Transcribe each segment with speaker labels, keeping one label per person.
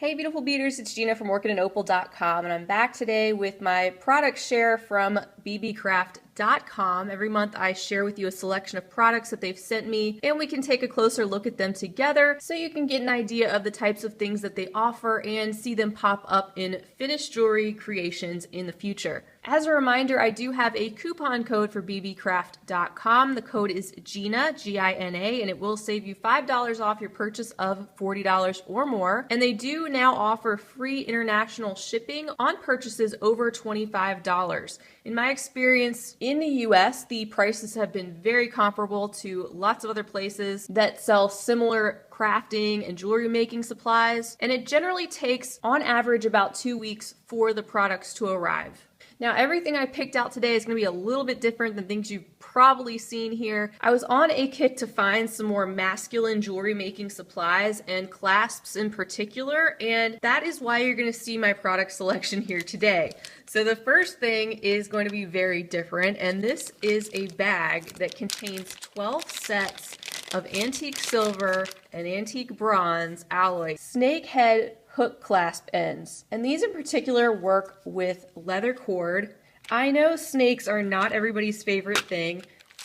Speaker 1: Hey beautiful beaders, it's Gina from workingandopal.com, and I'm back today with my product share from Beebeecraft.com. Every month I share with you a selection of products that they've sent me, and we can take a closer look at them together so you can get an idea of the types of things that they offer and see them pop up in finished jewelry creations in the future. As a reminder, I do have a coupon code for Beebeecraft.com. The code is GINA, G-I-N-A, and it will save you $5 off your purchase of $40 or more. And they do now offer free international shipping on purchases over $25. In my experience in the US, the prices have been very comparable to lots of other places that sell similar crafting and jewelry making supplies, and it generally takes on average about 2 weeks for the products to arrive. Now, everything I picked out today is going to be a little bit different than things you've probably seen here. I was on a kick to find some more masculine jewelry making supplies and clasps in particular, and that is why you're going to see my product selection here today. So the first thing is going to be very different, and this is a bag that contains 12 sets of antique silver and antique bronze alloy snake head hook clasp ends, and these in particular work with leather cord. I know snakes are not everybody's favorite thing,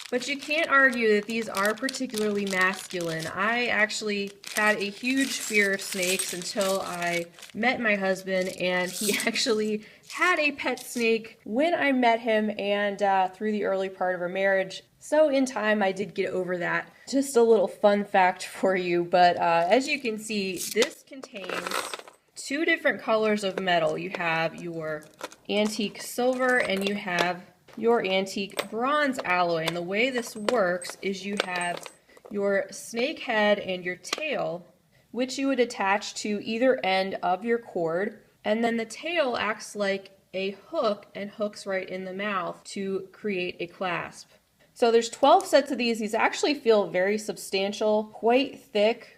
Speaker 1: but you can't argue that these are particularly masculine. I actually had a huge fear of snakes until I met my husband, and he actually had a pet snake when I met him and through the early part of our marriage. So in time I did get over that. Just a little fun fact for you, but as you can see, this contains 2 different colors of metal. You have your antique silver and you have your antique bronze alloy. And the way this works is you have your snake head and your tail, which you would attach to either end of your cord, and then the tail acts like a hook and hooks right in the mouth to create a clasp. So there's 12 sets of these. These actually feel very substantial, quite thick,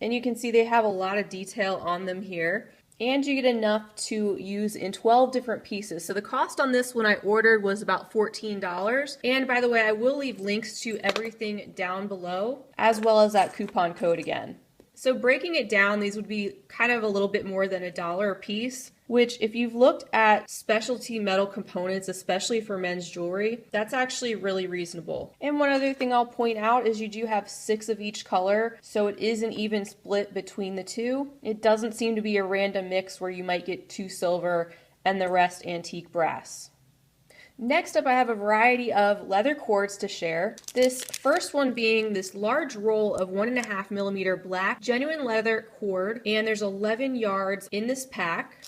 Speaker 1: and you can see they have a lot of detail on them here. And you get enough to use in 12 different pieces. So the cost on this when I ordered was about $14. And by the way, I will leave links to everything down below, as well as that coupon code again. So breaking it down, these would be kind of a little bit more than $1 a piece, which if you've looked at specialty metal components, especially for men's jewelry, that's actually really reasonable. And one other thing I'll point out is you do have 6 of each color, so it is an even split between the two. It doesn't seem to be a random mix where you might get 2 silver and the rest antique brass. Next up, I have a variety of leather cords to share. This first one being this large roll of 1.5mm black genuine leather cord, and there's 11 yards in this pack.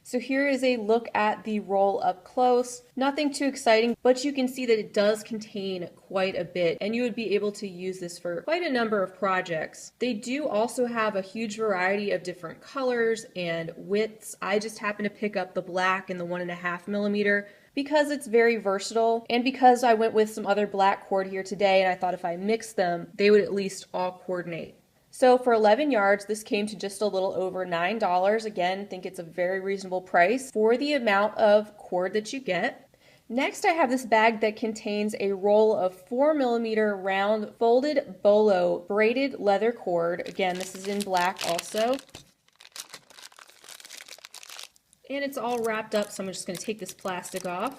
Speaker 1: So here is a look at the roll up close. Nothing too exciting, but you can see that it does contain quite a bit, and you would be able to use this for quite a number of projects. They do also have a huge variety of different colors and widths. I just happen to pick up the black and the 1.5mm because it's very versatile, and because I went with some other black cord here today, and I thought if I mixed them, they would at least all coordinate. So for 11 yards, this came to just a little over $9. Again, I think it's a very reasonable price for the amount of cord that you get. Next, I have this bag that contains a roll of 4mm round folded Bolo braided leather cord. Again, this is in black also. And it's all wrapped up, so I'm just going to take this plastic off.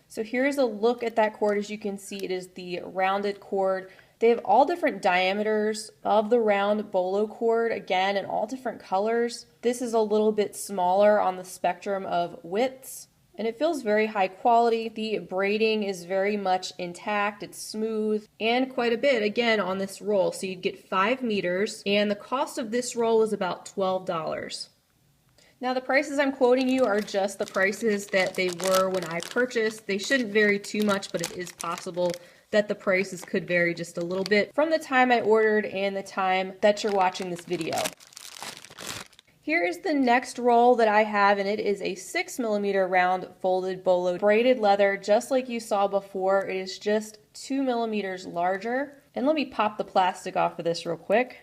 Speaker 1: So here's a look at that cord. As you can see, it is the rounded cord. They have all different diameters of the round Bolo cord, again, in all different colors. This is a little bit smaller on the spectrum of widths, and it feels very high quality. The braiding is very much intact, it's smooth, and quite a bit, again, on this roll. So you'd get 5 meters, and the cost of this roll is about $12. Now the prices I'm quoting you are just the prices that they were when I purchased. They shouldn't vary too much, but it is possible that the prices could vary just a little bit from the time I ordered and the time that you're watching this video. Here is the next roll that I have, and it is a 6mm round folded Bolo braided leather, just like you saw before. It is just 2mm larger. And let me pop the plastic off of this real quick.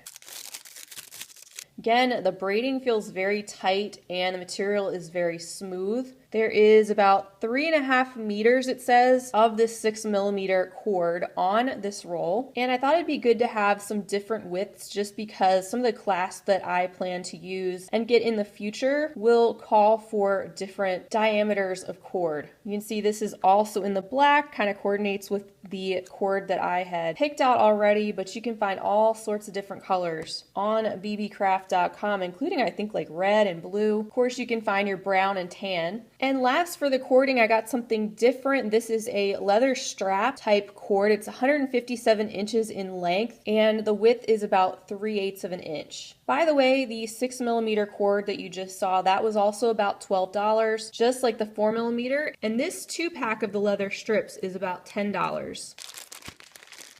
Speaker 1: Again, the braiding feels very tight and the material is very smooth. There is about 3.5 meters, it says, of this 6mm cord on this roll. And I thought it'd be good to have some different widths just because some of the clasps that I plan to use and get in the future will call for different diameters of cord. You can see this is also in the black, kind of coordinates with the cord that I had picked out already, but you can find all sorts of different colors on Beebeecraft.com, including I think like red and blue. Of course, you can find your brown and tan. And last, for the cording, I got something different. This is a leather strap type cord. It's 157 inches in length and the width is about 3/8 of an inch. By the way, the 6mm cord that you just saw, that was also about $12, just like the 4mm. And this 2-pack of the leather strips is about $10.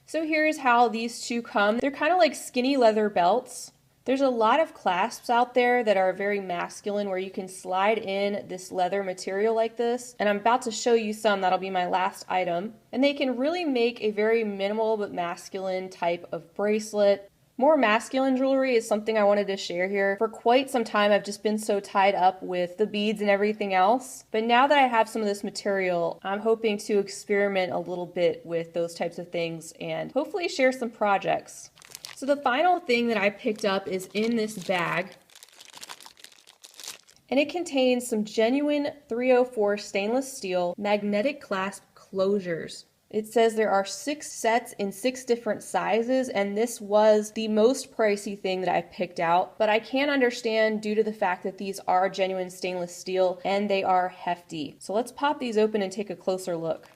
Speaker 1: So here's how these two come. They're kind of like skinny leather belts. There's a lot of clasps out there that are very masculine where you can slide in this leather material like this. And I'm about to show you some, that'll be my last item. And they can really make a very minimal but masculine type of bracelet. More masculine jewelry is something I wanted to share here. For quite some time I've just been so tied up with the beads and everything else. But now that I have some of this material, I'm hoping to experiment a little bit with those types of things and hopefully share some projects. So the final thing that I picked up is in this bag, and it contains some genuine 304 stainless steel magnetic clasp closures. It says there are 6 sets in 6 different sizes, and this was the most pricey thing that I picked out, but I can understand due to the fact that these are genuine stainless steel and they are hefty. So let's pop these open and take a closer look.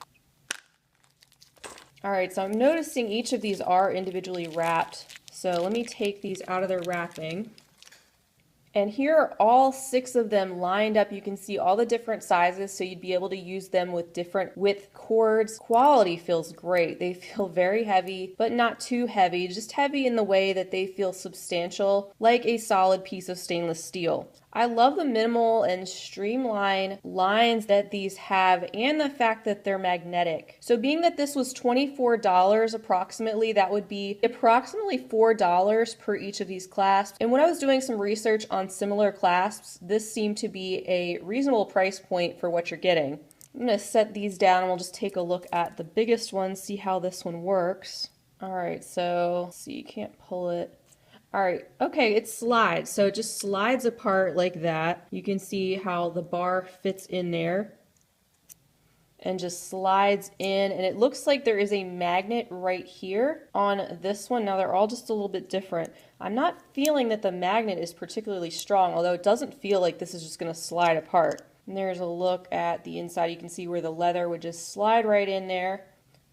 Speaker 1: Alright, so I'm noticing each of these are individually wrapped. So let me take these out of their wrapping. And here are all 6 of them lined up. You can see all the different sizes, so you'd be able to use them with different width cords. Quality feels great. They feel very heavy, but not too heavy, just heavy in the way that they feel substantial, like a solid piece of stainless steel. I love the minimal and streamlined lines that these have and the fact that they're magnetic. So being that this was $24 approximately, that would be approximately $4 per each of these clasps. And when I was doing some research on similar clasps, this seemed to be a reasonable price point for what you're getting. I'm going to set these down and we'll just take a look at the biggest one, see how this one works. Alright, so let's see, you can't pull it. Alright, okay, it slides, so it just slides apart like that. You can see how the bar fits in there and just slides in, and it looks like there is a magnet right here on this one. Now they're all just a little bit different. I'm not feeling that the magnet is particularly strong, although it doesn't feel like this is just going to slide apart. And there's a look at the inside. You can see where the leather would just slide right in there.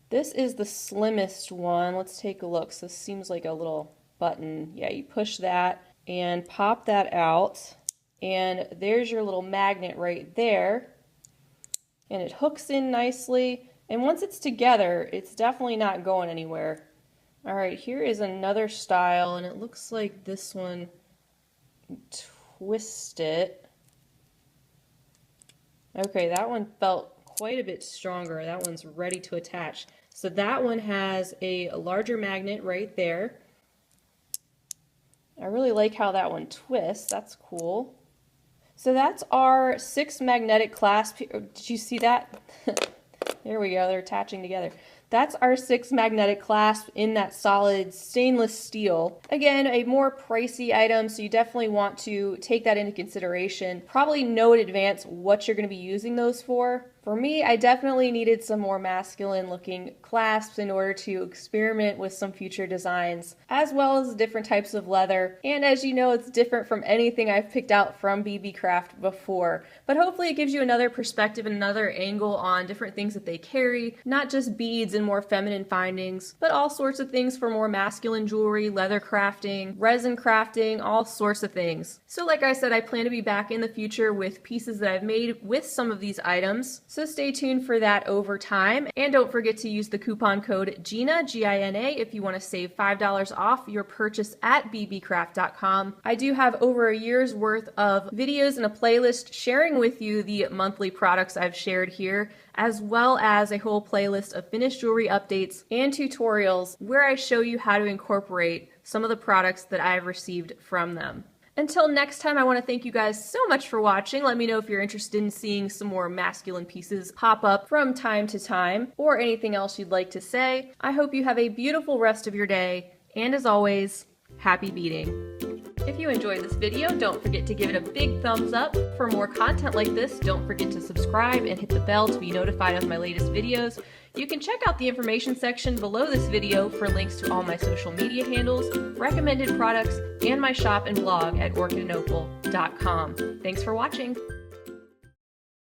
Speaker 1: This is the slimmest one. Let's take a look. So this seems like a little button. Yeah, you push that and pop that out, and there's your little magnet right there, and it hooks in nicely, and once it's together it's definitely not going anywhere. Alright, here is another style, and it looks like this one, twist it. Okay, that one felt quite a bit stronger. That one's ready to attach. So that one has a larger magnet right there. I really like how that one twists. That's cool. So that's our 6 magnetic clasps. Did you see that? There we go. They're attaching together. That's our 6 magnetic clasps in that solid stainless steel. Again, a more pricey item, so you definitely want to take that into consideration. Probably know in advance what you're going to be using those for. For me, I definitely needed some more masculine looking clasps in order to experiment with some future designs, as well as different types of leather. And as you know, it's different from anything I've picked out from Beebeecraft before. But hopefully it gives you another perspective and another angle on different things that they carry, not just beads and more feminine findings, but all sorts of things for more masculine jewelry, leather crafting, resin crafting, all sorts of things. So like I said, I plan to be back in the future with pieces that I've made with some of these items. So stay tuned for that over time. And don't forget to use the coupon code GINA, G-I-N-A, if you want to save $5 off your purchase at beadecraft.com. I do have over a year's worth of videos and a playlist sharing with you the monthly products I've shared here, as well as a whole playlist of finished jewelry updates and tutorials where I show you how to incorporate some of the products that I've received from them. Until next time, I want to thank you guys so much for watching. Let me know if you're interested in seeing some more masculine pieces pop up from time to time, or anything else you'd like to say. I hope you have a beautiful rest of your day, and as always, happy beading. If you enjoyed this video, don't forget to give it a big thumbs up. For more content like this, don't forget to subscribe and hit the bell to be notified of my latest videos. You can check out the information section below this video for links to all my social media handles, recommended products, and my shop and blog at orchidandopal.com. Thanks for watching.